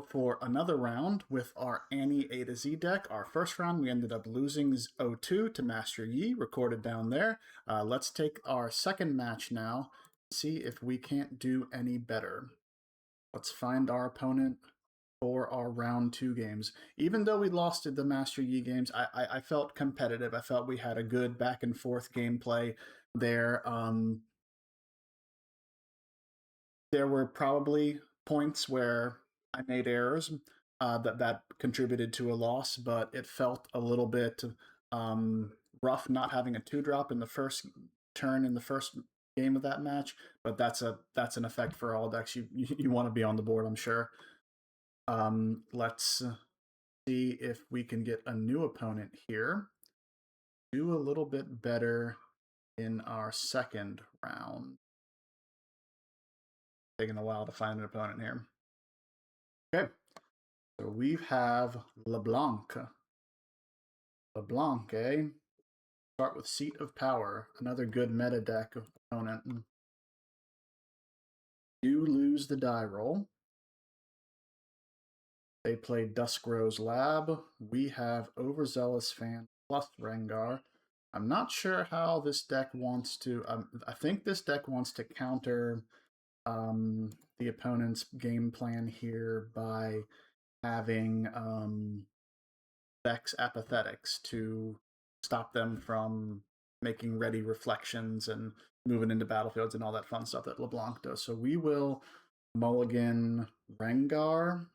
for another round with our Annie A to Z deck. Our first round, we ended up losing 0-2 to Master Yi, recorded down there. Let's take our second match now, see if we can't do any better. Let's find our opponent for our round 2 games. Even though we lost the Master Yi games, I felt competitive. I felt we had a good back and forth gameplay there. There were probably points where I made errors that contributed to a loss, but it felt a little bit rough not having a 2-drop in the first turn in the first game of that match. But that's an effect for all decks. You want to be on the board, I'm sure. Let's see if we can get a new opponent here. Do a little bit better in our second round. Taking a while to find an opponent here. Okay, so we have LeBlanc. LeBlanc, eh? Start with Seat of Power, another good meta deck opponent. You lose the die roll. They play Duskrose Lab. We have Overzealous Fan plus Rengar. I'm not sure how this deck wants to... I think this deck wants to counter the opponent's game plan here by having Vex Apathetics to stop them from making ready reflections and moving into battlefields and all that fun stuff that LeBlanc does. So we will mulligan Rengar.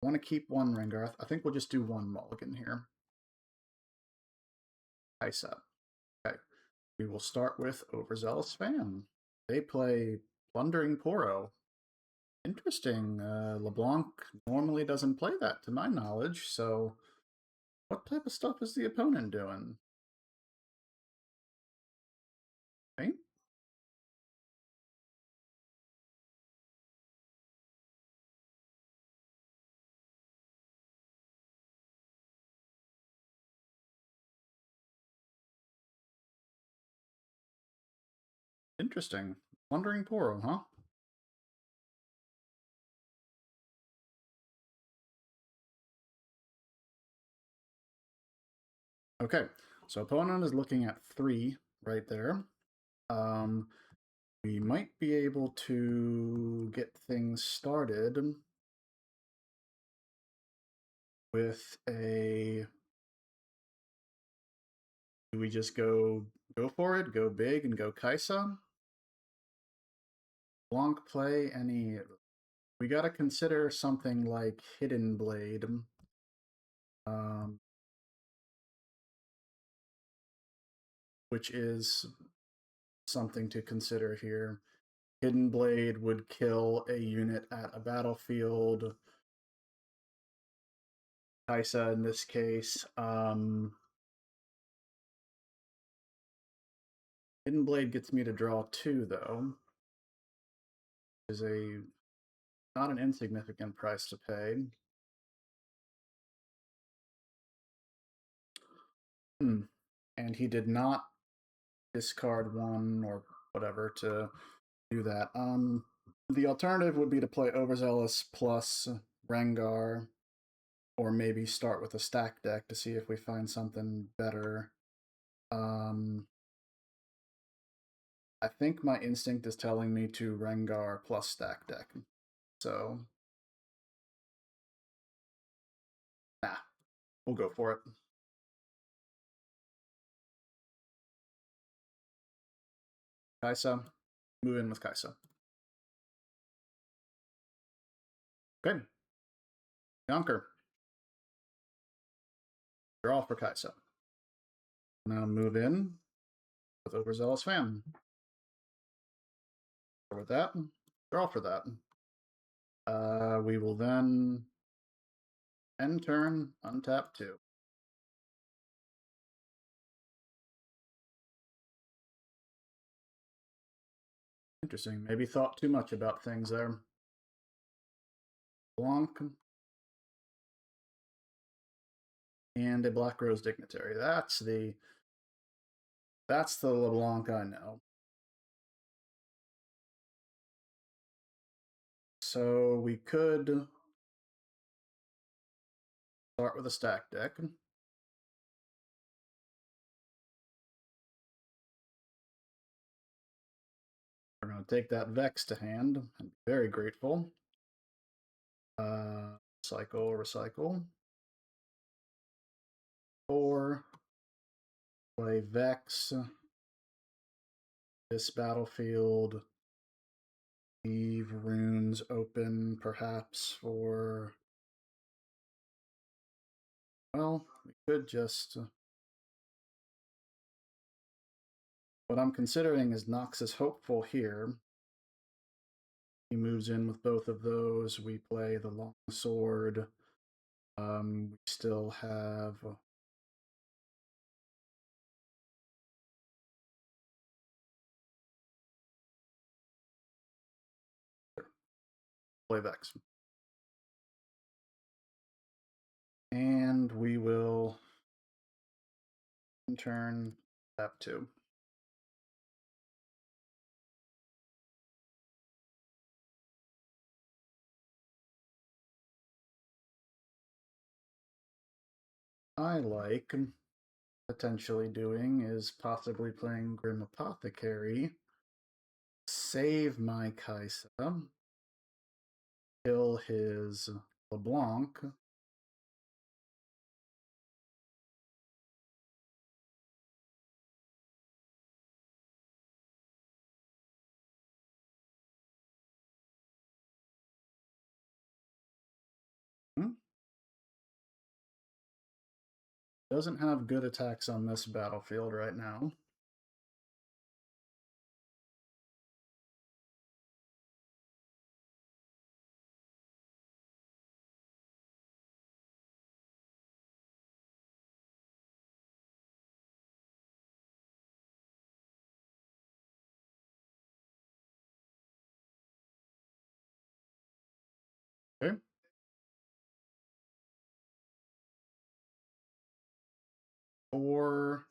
I want to keep one Rengar. I think we'll just do one mulligan here. Kaisa. Okay. We will start with Overzealous Fan. They play Plundering Poro. Interesting. LeBlanc normally doesn't play that, to my knowledge, so what type of stuff is the opponent doing? Okay. Interesting. Plundering Poro, huh? Okay, so opponent is looking at 3 right there. We might be able to get things started with a... Do we just go for it, go big, and go Kaisa? Blanc play any... We gotta consider something like Hidden Blade. Which is something to consider here. Hidden Blade would kill a unit at a battlefield. Kaisa in this case. Hidden Blade gets me to draw 2, though. Is not an insignificant price to pay. And he did not discard 1 or whatever to do that. The alternative would be to play Overzealous plus Rengar, or maybe start with a stack deck to see if we find something better. I think my instinct is telling me to Rengar plus stack deck. So, we'll go for it. Kaisa, move in with Kaisa. Okay. Yonker. Draw for Kaisa. Now move in with Overzealous Fan. With that, draw for that. We will then end turn, untap 2. Interesting. Maybe thought too much about things there. Blanc. And a Black Rose Dignitary. That's the LeBlanc I know. So we could Start with a stack deck. We're going to take that Vex to hand. I'm very grateful. Cycle, recycle. 4. Play Vex. This battlefield. Leave runes open, perhaps, for... Well, we could just... What I'm considering is Noxus Hopeful here. He moves in with both of those. We play the long sword. We still have... Play Vex. And we will... turn tap 2. I like potentially doing is possibly playing Grim Apothecary, save my Kaisa, kill his LeBlanc, doesn't have good attacks on this battlefield right now. Okay. Or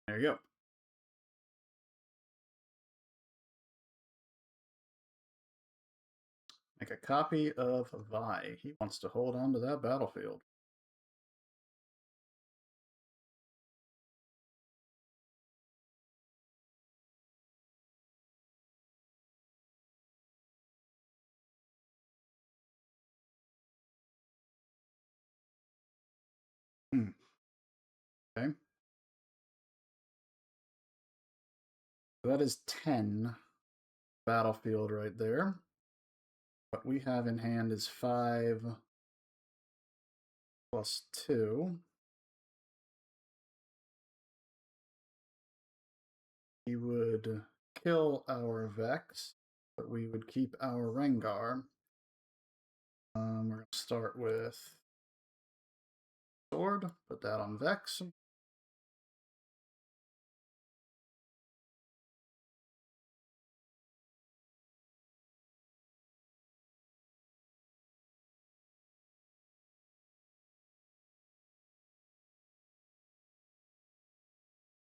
there you go. Make a copy of Vi. He wants to hold on to that battlefield. Okay. So that is 10 battlefield right there. What we have in hand is 5 plus 2. He would kill our Vex, but we would keep our Rengar. We're going to start with Sword, put that on Vex.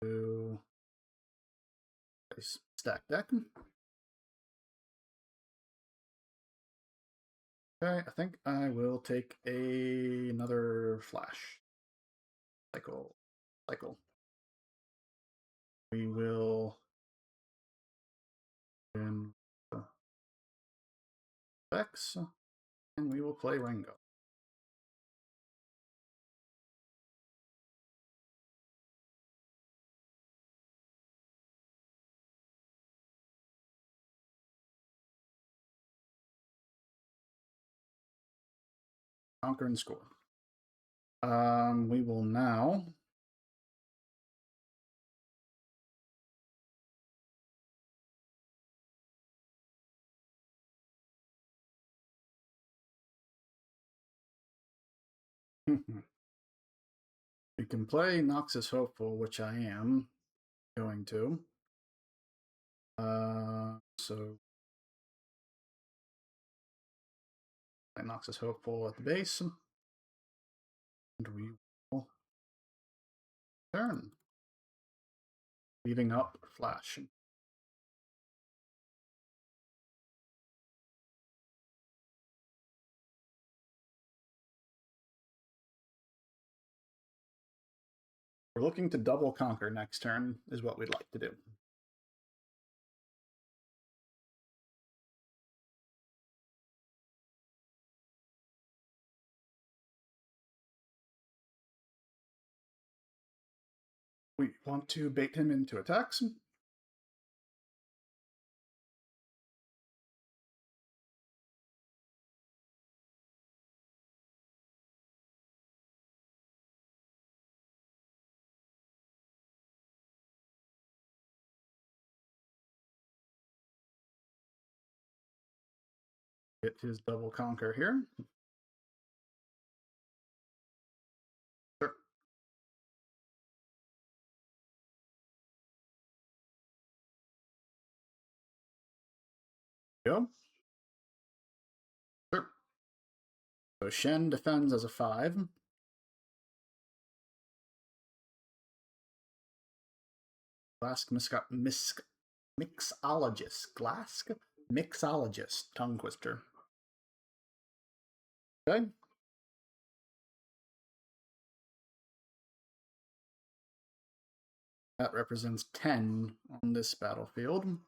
To stack deck. Okay, I think I will take another flash. Cycle. We will in Vex, and we will play Ringo. Conquer and score. We will now can play Noxus Hopeful, which I am going to. So play Noxus Hopeful at the base. And we will turn. Leaving up Flash. We're looking to double conquer next turn, is what we'd like to do. We want to bait him into attacks. Get his double conquer here. Sure. Go. Sure. So Shen defends as a 5. Glask mixologist. Glask mixologist. Tongue twister. Okay. That represents 10 on this battlefield.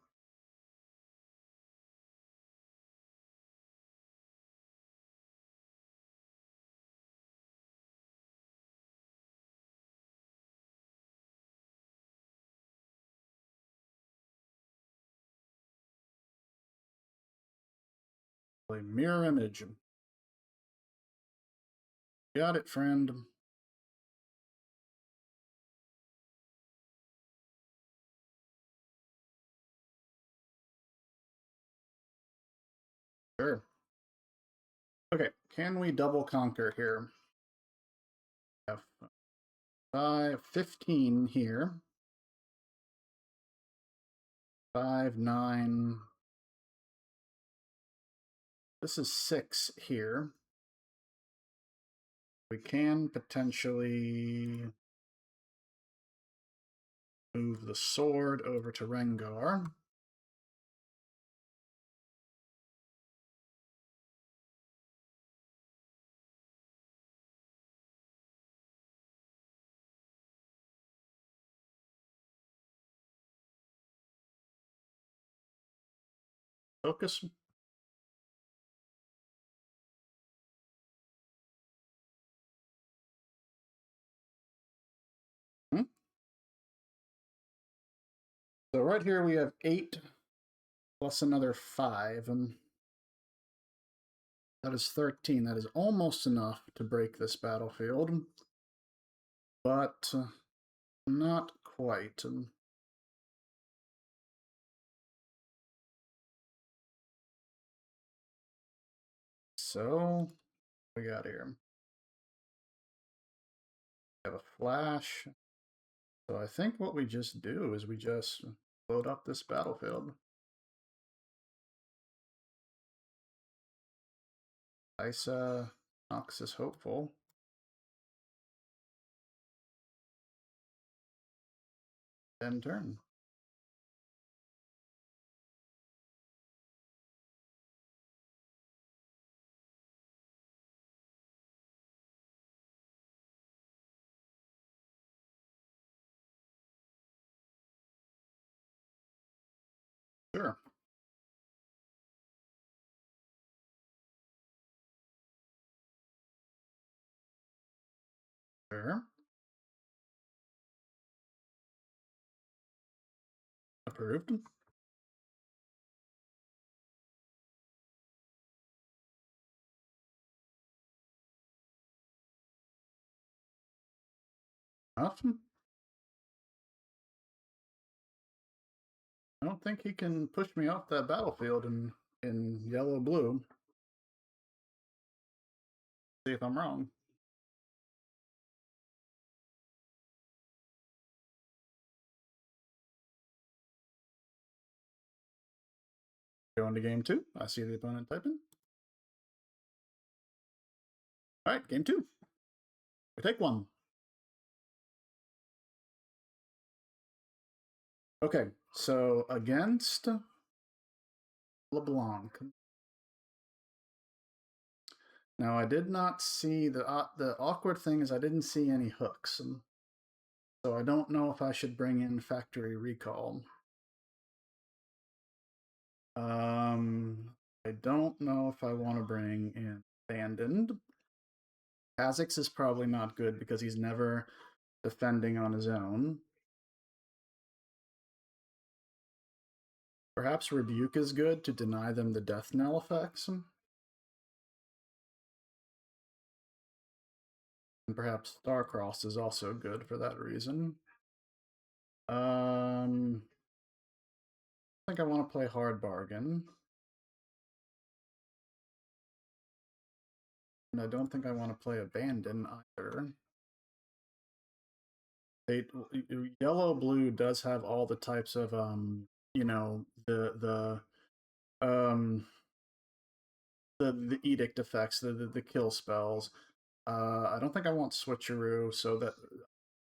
Play mirror image. Got it, friend. Sure. Okay, can we double conquer here? Have 15 here. 5, 9. This is 6 here. We can potentially move the sword over to Rengar. Focus. So right here we have 8 plus another 5, and that is 13. That is almost enough to break this battlefield, but not quite. So, what we got here? We have a flash. So I think what we just do is we just load up this battlefield. Isa Noxus Hopeful. End turn. Sure. Sure. Approved. Awesome. I don't think he can push me off that battlefield in yellow-blue. See if I'm wrong. Go into game 2. I see the opponent typing. All right, game 2. We take 1. Okay, so against LeBlanc. Now, I did not see the awkward thing is I didn't see any hooks, so I don't know if I should bring in Factory Recall. I don't know if I want to bring in Abandoned. Kha'Zix is probably not good because he's never defending on his own. Perhaps Rebuke is good to deny them the death knell effects. And perhaps Starcross is also good for that reason. I think I want to play Hard Bargain. And I don't think I want to play Abandon either. Yellow-blue does have all the types of you know, the edict effects, the kill spells. I don't think I want Switcheroo, so that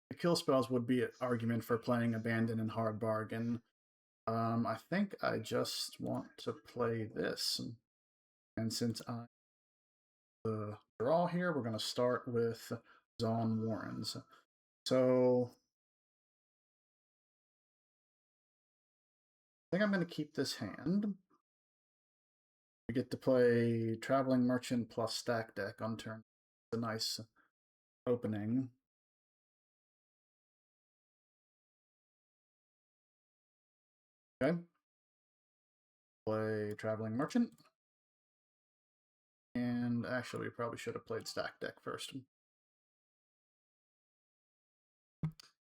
the kill spells would be an argument for playing Abandon and Hard Bargain. I think I just want to play this. And since I'm the draw here, we're going to start with Zon Warrens. So I think I'm going to keep this hand. We get to play Traveling Merchant plus Stack Deck on turn. It's a nice opening. Okay. Play Traveling Merchant. And actually, we probably should have played Stack Deck first.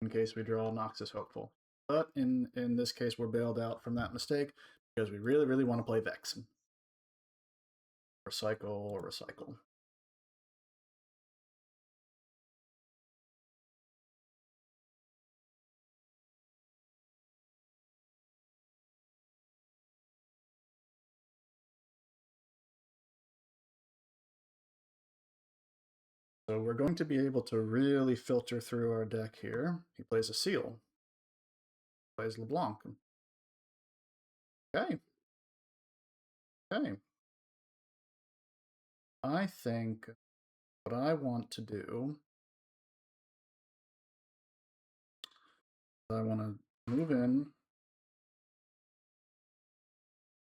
In case we draw Noxus Hopeful. But in this case, we're bailed out from that mistake because we really, really want to play Vex. Recycle or recycle. So we're going to be able to really filter through our deck here. He plays a Seal. Plays LeBlanc. Okay. Okay. I think what I want to do, I want to move in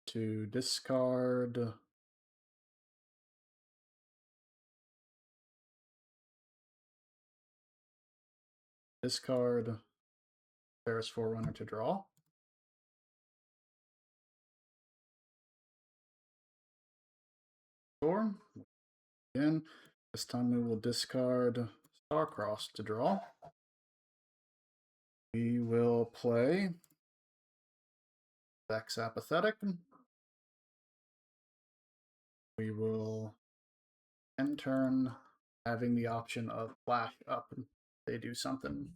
to discard Paris Forerunner to draw. Sure. Again, this time we will discard Starcross to draw. We will play Vex Apathetic. We will end turn having the option of flash up. They do something.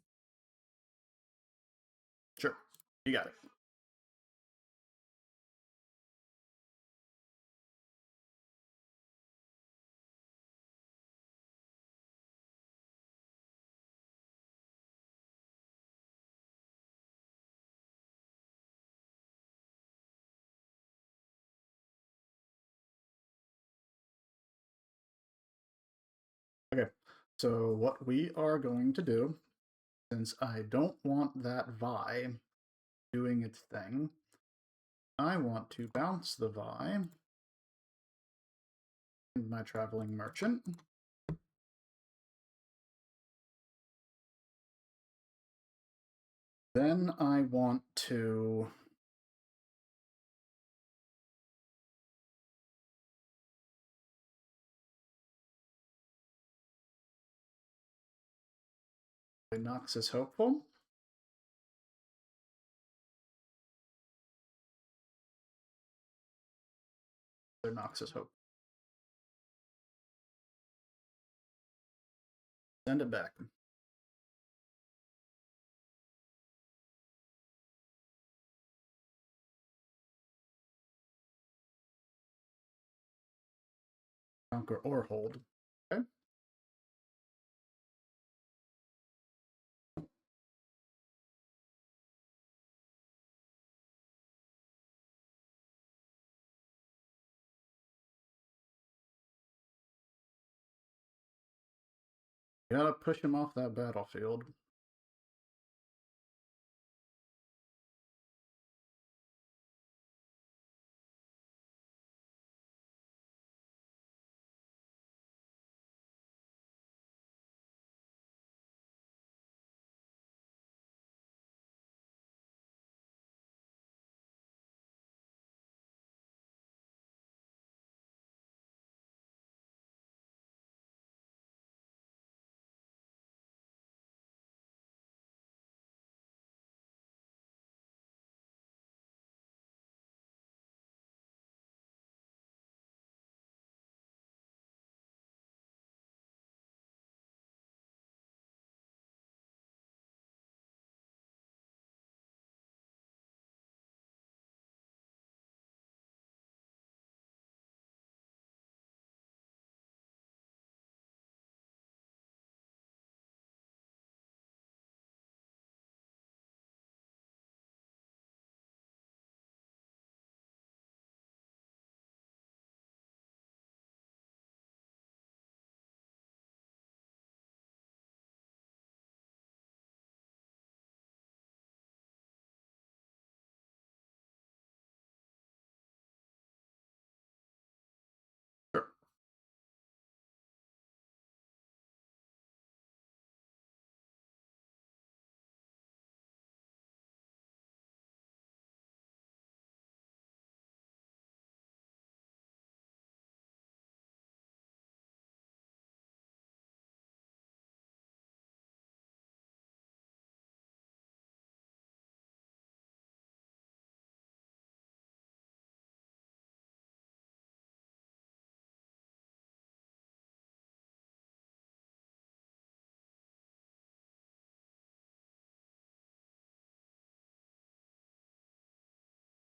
Sure, you got it. Okay, so what we are going to do, since I don't want that Vi doing its thing, I want to bounce the Vi in my Traveling Merchant. Then I want to play Noxus Hopeful. Noxus Hope. Send it back. Conquer or hold. Okay. You gotta push him off that battlefield. Sure.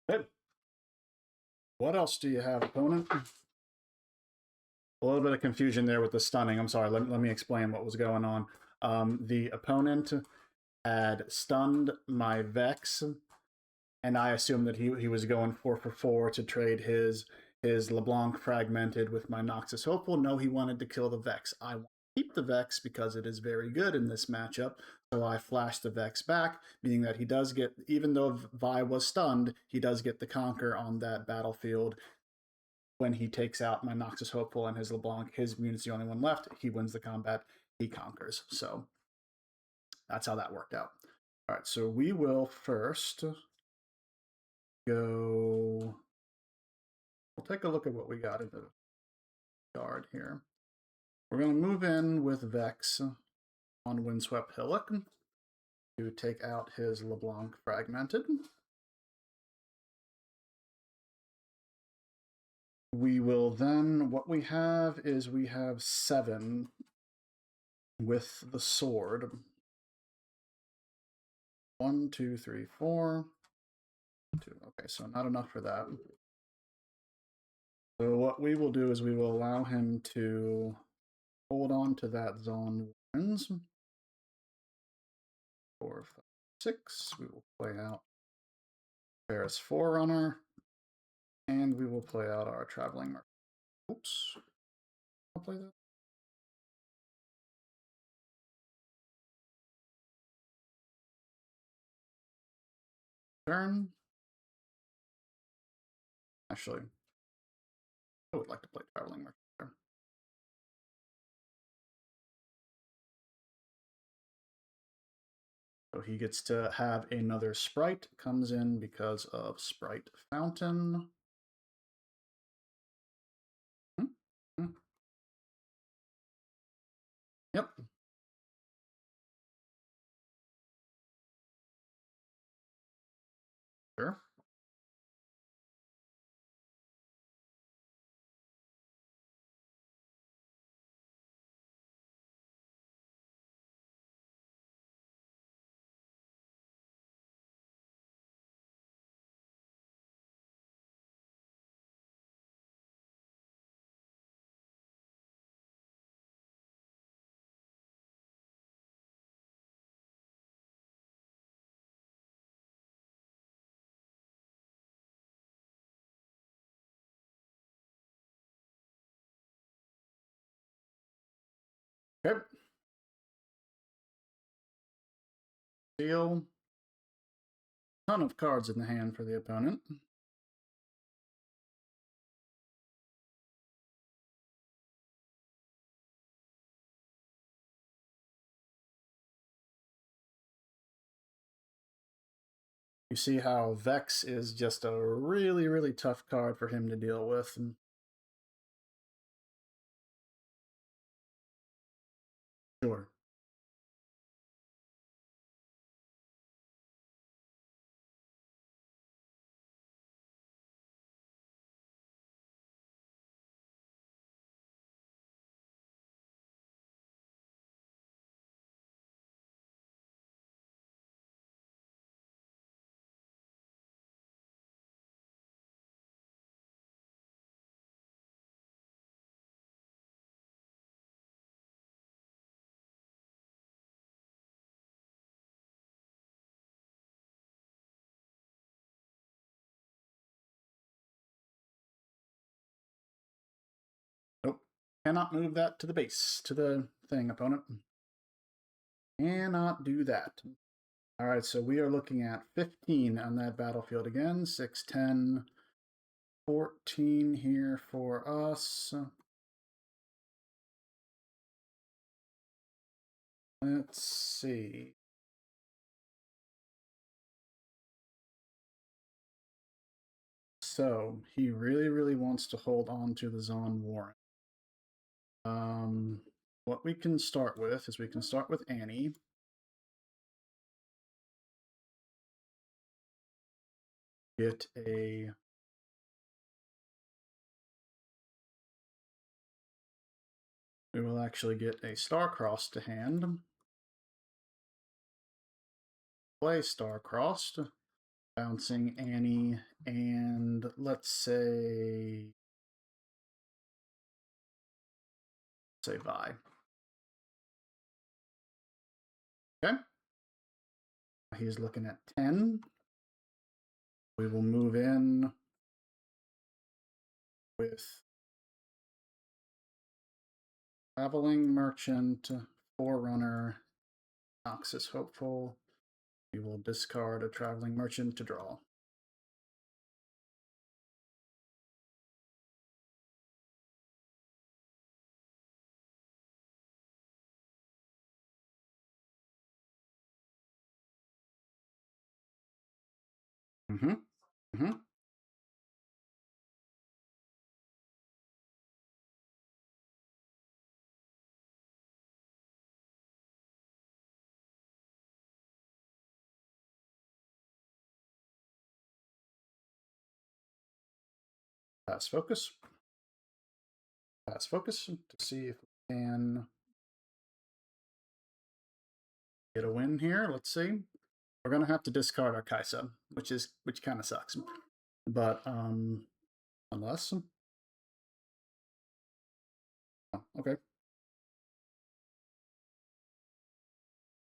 Okay. What else do you have, opponent? A little bit of confusion there with the stunning. I'm sorry. Let me explain what was going on. The opponent had stunned my Vex, and I assumed that he was going 4 for 4 to trade his LeBlanc fragmented with my Noxus Hopeful. No, he wanted to kill the Vex. I want to keep the Vex because it is very good in this matchup. So I flashed the Vex back, meaning that he does get, even though Vi was stunned, he does get the conquer on that battlefield. When he takes out my Noxus Hopeful and his LeBlanc, his unit's the only one left. He wins the combat. He conquers. So that's how that worked out. All right, so we will first go. We'll take a look at what we got in the guard here. We're going to move in with Vex on Windswept Hillock to take out his LeBlanc Fragmented. We will then, what we have is we have 7 with the sword. 1, 2, 3, 4. 2. Okay, so not enough for that. So what we will do is we will allow him to hold on to that zone wins. 4, 5, 6. We will play out Paris Forerunner, and we will play out our Traveling Merchant. Oops. I'll play that. Turn. Actually, I would like to play Traveling Merchant there. So he gets to have another Sprite, comes in because of Sprite Fountain. Yep. Sure. Okay. Deal. Ton of cards in the hand for the opponent. You see how Vex is just a really, really tough card for him to deal with. Sure. Nope. Cannot move that to the base, to the thing, opponent. Cannot do that. All right, so we are looking at 15 on that battlefield again. 6, 10, 14 here for us. Let's see. So he really, really wants to hold on to the Zon Warren. What we can start with is we can start with Annie. Get a we will actually get a Star-Crossed to hand. Play Star-Crossed, bouncing Annie, and let's say Vi. Okay. He's looking at 10. We will move in with Traveling Merchant, Forerunner, Noxus Hopeful. We will discard a Traveling Merchant to draw. Mm-hmm. Mm-hmm. Pass focus. Pass focus to see if we can get a win here. Let's see. We're gonna have to discard our Kaisa, which kind of sucks. But unless oh, okay.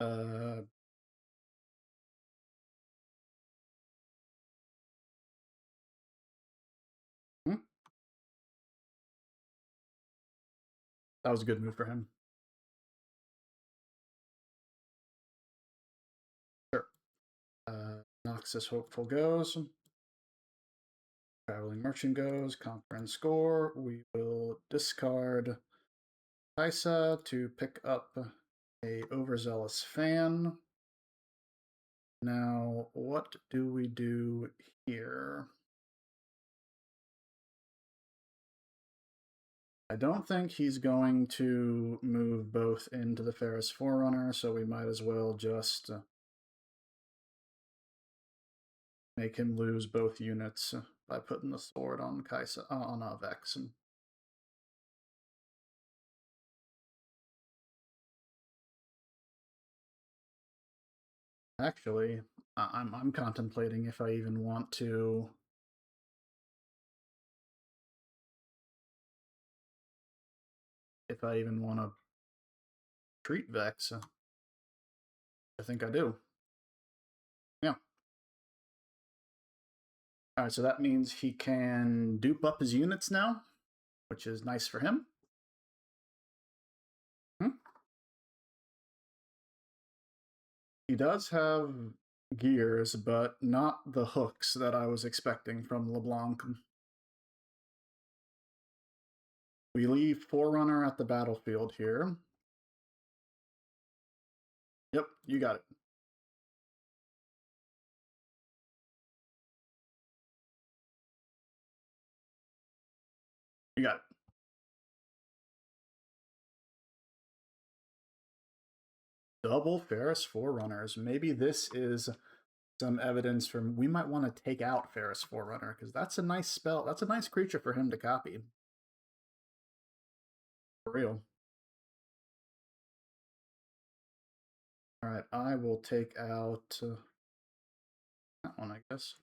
Uh hmm, that was a good move for him. Sure. Noxus Hopeful goes. Traveling Merchant goes. Conquer and score. We will discard Kaisa to pick up a Overzealous Fan. Now, what do we do here? I don't think he's going to move both into the Ferris Forerunner, so we might as well just make him lose both units by putting the sword on Kaisa on Vex. Actually, I'm contemplating if I even want to. If I even want to treat Vex. I think I do. Yeah. All right, so that means he can dupe up his units now, which is nice for him. He does have gears, but not the hooks that I was expecting from LeBlanc. We leave Forerunner at the battlefield here. Yep, you got it. You got it. Double Ferris Forerunners. Maybe this is some evidence from we might want to take out Ferris Forerunner because that's a nice spell. That's a nice creature for him to copy. For real. All right, I will take out that one, I guess.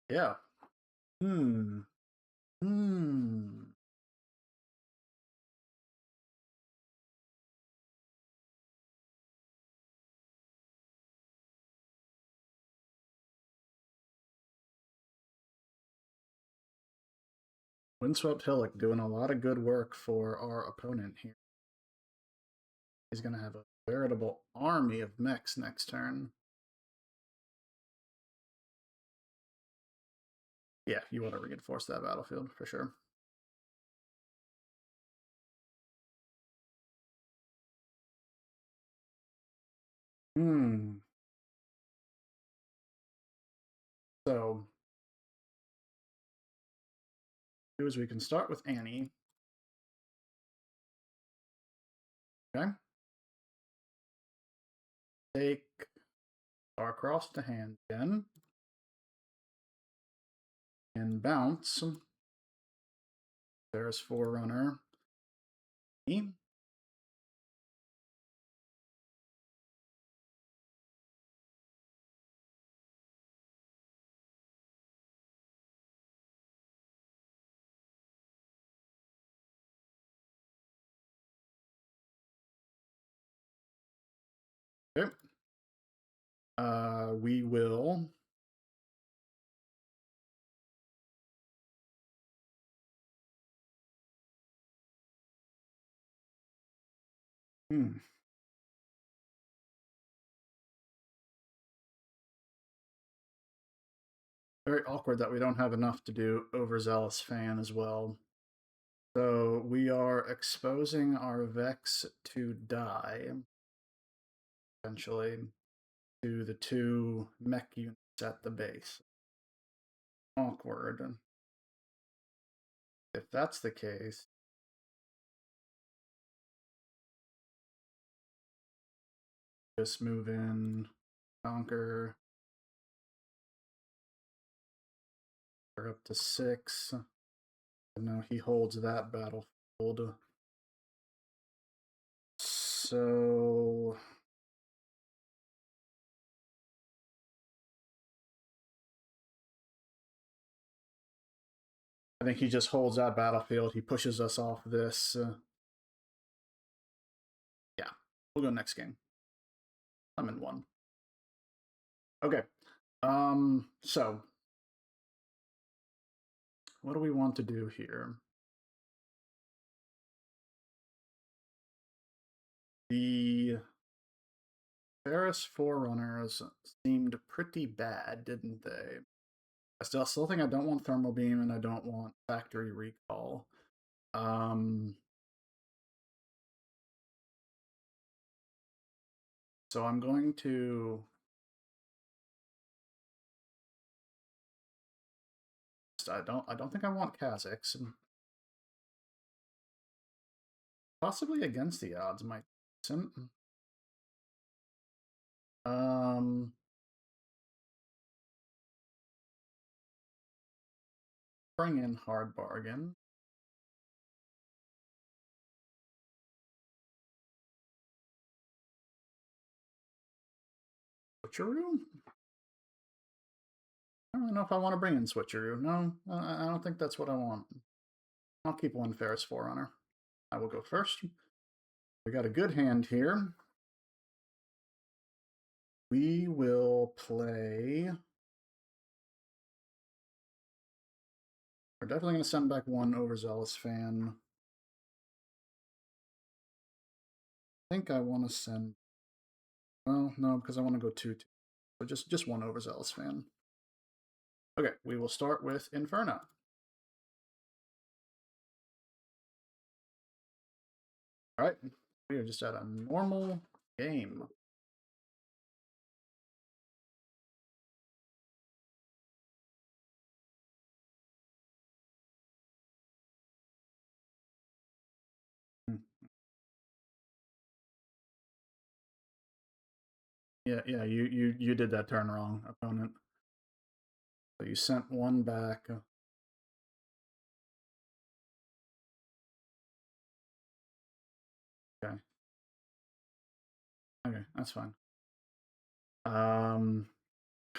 Yeah. Hmm. Hmm. Windswept Hillock doing a lot of good work for our opponent here. He's going to have a veritable army of mechs next turn. Yeah, you want to reinforce that battlefield for sure. Hmm. So, do is we can start with Annie. Okay. Take Starcross to hand again. And bounce. There's Forerunner. Okay. We will very awkward that we don't have enough to do Overzealous Fan as well. So we are exposing our Vex to die, essentially, to the two mech units at the base. Awkward. If that's the case, just move in, conquer, we're up to 6. And now he holds that battlefield. So I think he just holds that battlefield. He pushes us off this. Yeah, we'll go next game. I'm in 1. Okay. So what do we want to do here? The Ferris Forerunners seemed pretty bad, didn't they? I still think I don't want Thermal Beam and I don't want Factory Recall. So I'm going to I don't think I want Kha'Zix. Possibly against the odds might be decent. Bring in Hard Bargain. Switcheroo? I don't know if I want to bring in Switcheroo. No, I don't think that's what I want. I'll keep one Ferris Forerunner. I will go first. We got a good hand here. We will play We're definitely going to send back one overzealous fan. I think I want to send... Well, no, because I want to go 2-2. So just one overzealous fan. Okay, we will start with Inferno. All right, we are just at a normal game. Yeah, you did that turn wrong, opponent. So you sent one back. Okay. Okay, that's fine.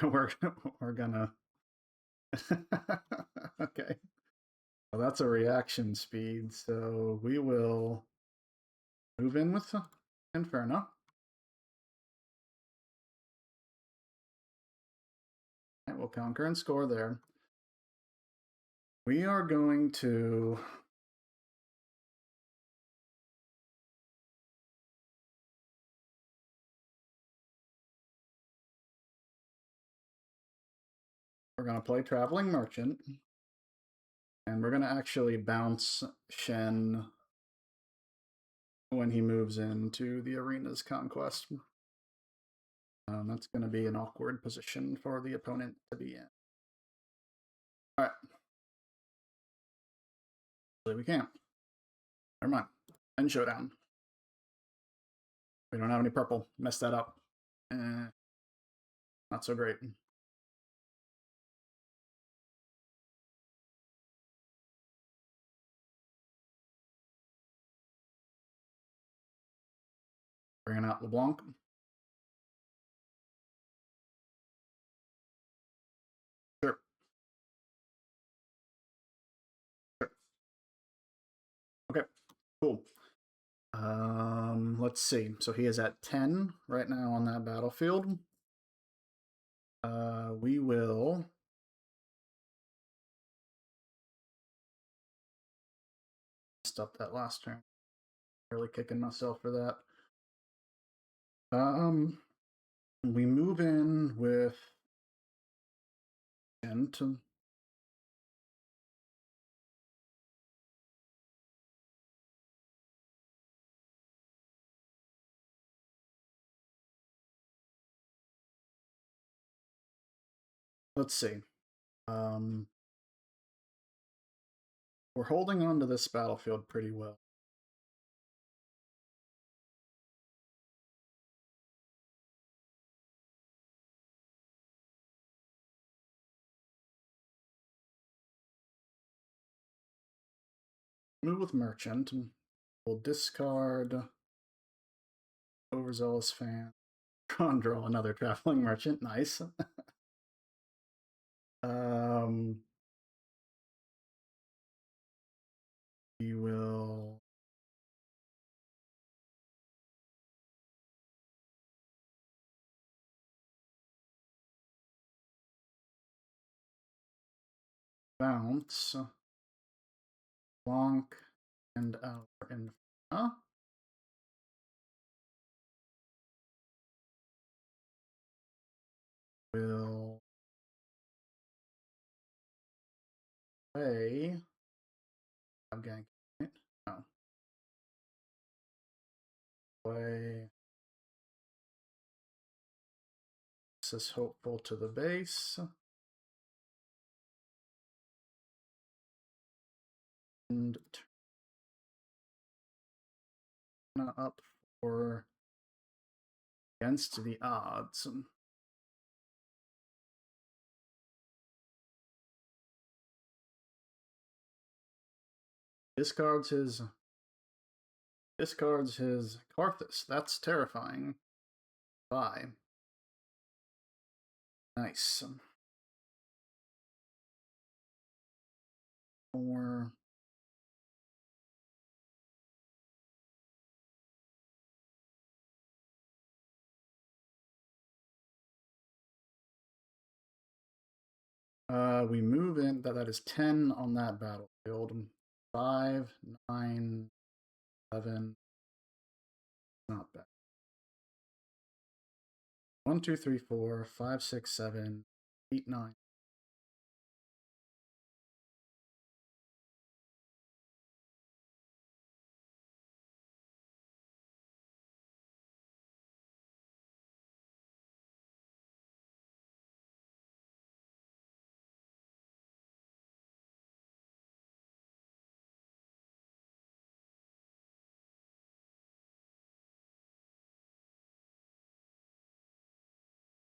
We're gonna. Okay. Well, that's a reaction speed, so we will move in with Inferno. And we'll conquer and score there. We are going to... We're going to play Traveling Merchant. And we're going to actually bounce Shen when he moves into the arena's conquest. That's going to be an awkward position for the opponent to be in. All right. We can't. Never mind. End showdown. We don't have any purple. Messed that up. Not so great. Bringing out LeBlanc. Sure. Sure. Okay. Cool. Let's see. So he is at 10 right now on that battlefield. We will... Stop that last turn. Really kicking myself for that. We move in with into let's see. We're holding on to this battlefield pretty well. Move with Merchant. We'll discard Overzealous Fan. Draw another Traveling Merchant. Nice. We will... bounce Blanc and our Inferno. Will play... I'm ganking it. No. Play... This is hopeful to the base. And turn up for against the odds. Discards his Karthus. That's terrifying. Bye. Nice. 4. We move in. That is 10 on that battlefield. 5, 9, 11. Not bad. 1, 2, 3, 4, 5, 6, 7, 8, 9.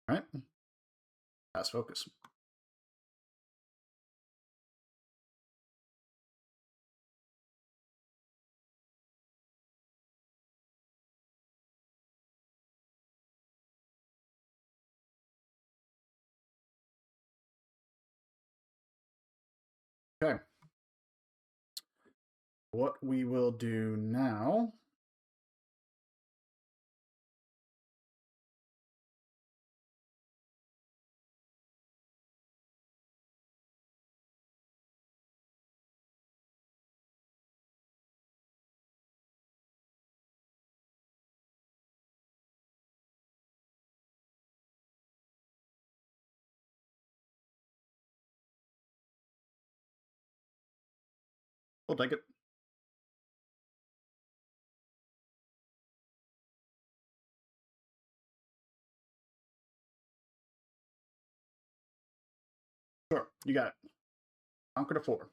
All right. Pass focus. Okay. What we will do now. We'll take it. Sure. You got it. Conquer to 4.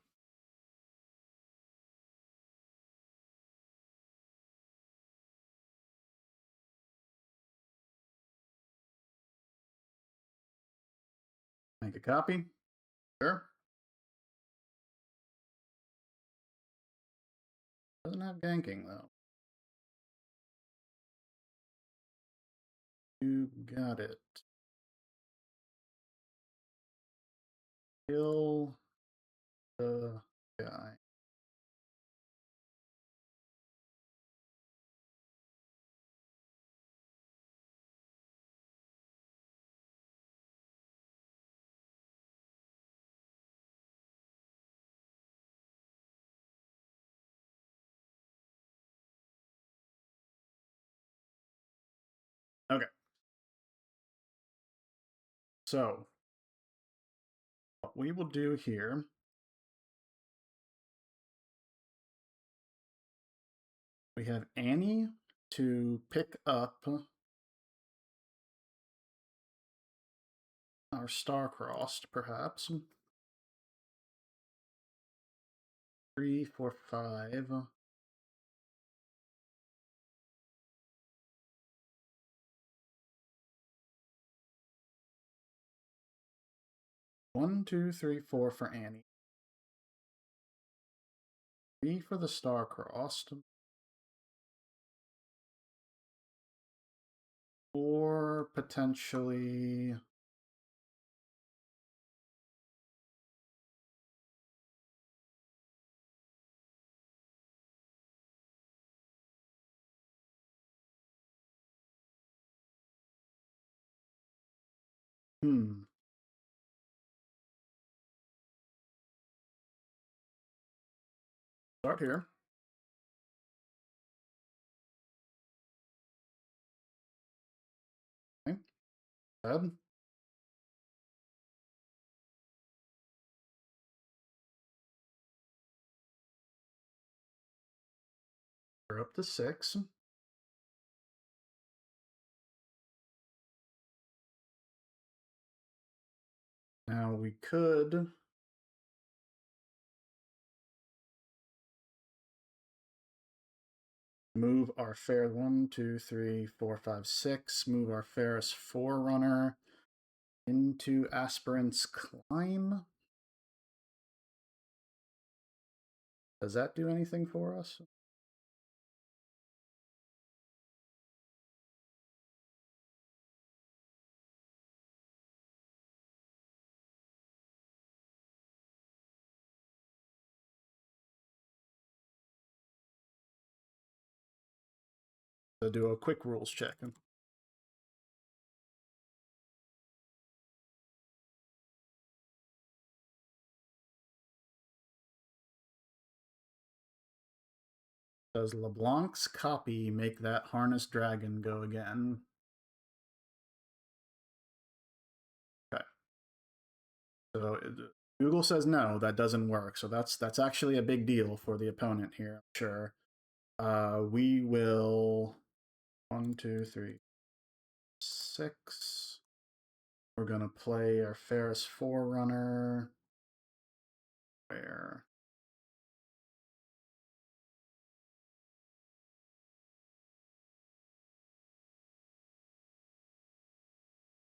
Make a copy. Sure. Doesn't have ganking, though. You got it. Kill the guy. Okay. So, what we will do here. We have Annie to pick up our star-crossed, perhaps. 3, 4, 5. 1, 2, 3, 4 for Annie. 3 for the star-crossed. 4 potentially. Start here. Okay. Head. We're up to 6. Now we could move our fair 1, 2, 3, 4, 5, 6. Move our Ferris Forerunner into Aspirant's Climb. Does that do anything for us? So do a quick rules check. Does LeBlanc's copy make that Harness Dragon go again? Okay. So Google says no, that doesn't work. So that's actually a big deal for the opponent here, I'm sure. We will 1, 2, 3, 6. We're gonna play our Ferris Forerunner. Where?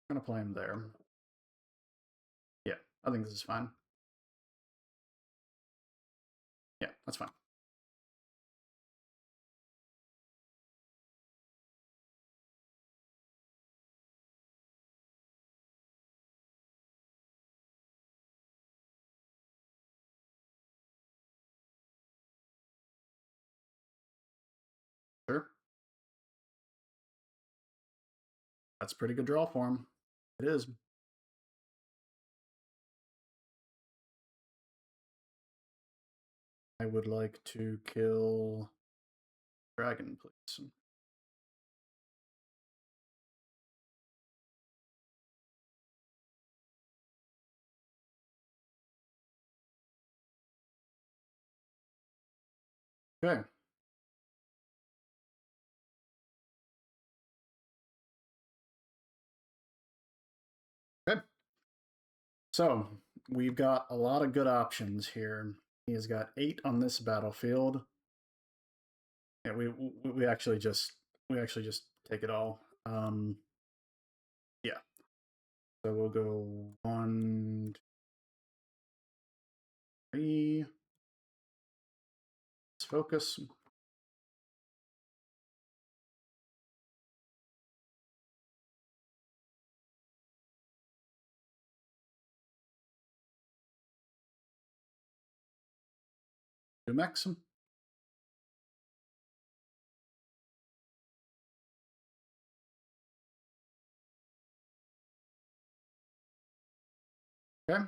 I'm gonna play him there. Yeah, I think this is fine. Yeah, that's fine. Sure. That's a pretty good draw for him. It is. I would like to kill Dragon, please. Okay. Okay. So we've got a lot of good options here. He has got 8 on this battlefield. Yeah, we actually just take it all. Yeah. So we'll go 1, 2, 3. Let's focus. Do max. Okay.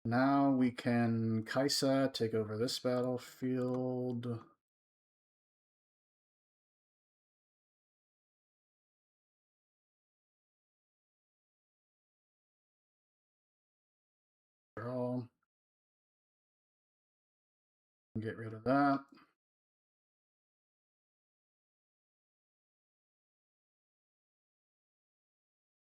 Now we can Kaisa take over this battlefield. Draw. Get rid of that.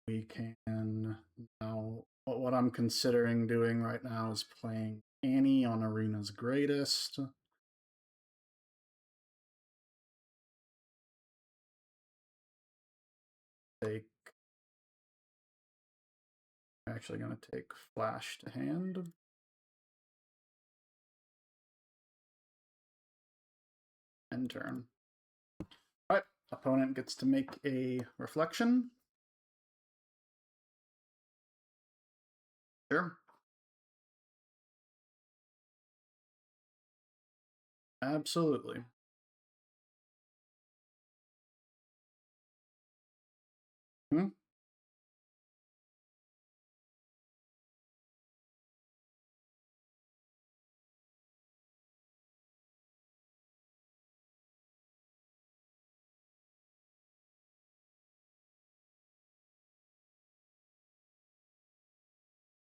We can now. What I'm considering doing right now is playing Annie on Arena's Greatest. Take. Actually, going to take Flash to hand. End turn. All right. Opponent gets to make a reflection. Sure. Absolutely. Hmm?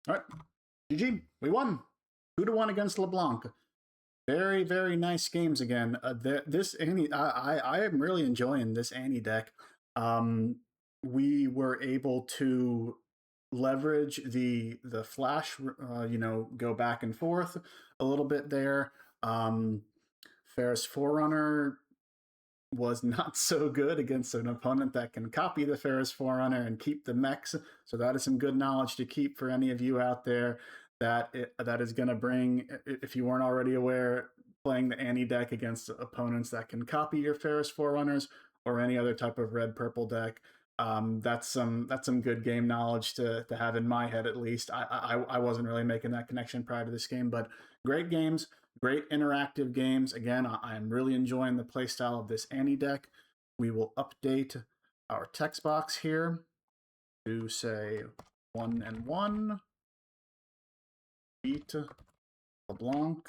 All right. GG. We won. 2-1 against LeBlanc. Very, very nice games again. This Annie, I am really enjoying this Annie deck. We were able to leverage the flash, go back and forth a little bit there. Ferris Forerunner was not so good against an opponent that can copy the Ferris Forerunner and keep the mechs. So that is some good knowledge to keep for any of you out there that is going to bring, if you weren't already aware, playing the Annie deck against opponents that can copy your Ferris Forerunners or any other type of red purple deck. That's some good game knowledge to have in my head, at least. I wasn't really making that connection prior to this game, but great games. Great interactive games. Again, I am really enjoying the playstyle of this Annie deck. We will update our text box here to say 1 and 1. Beat LeBlanc,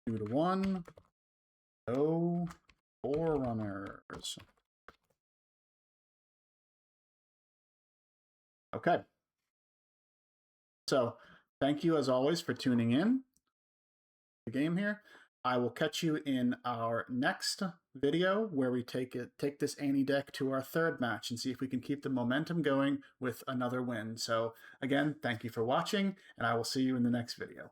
2-1. No Forerunners. Okay. So thank you as always for tuning in the game here. I will catch you in our next video where we take this Annie deck to our third match and see if we can keep the momentum going with another win. So again, thank you for watching, and I will see you in the next video.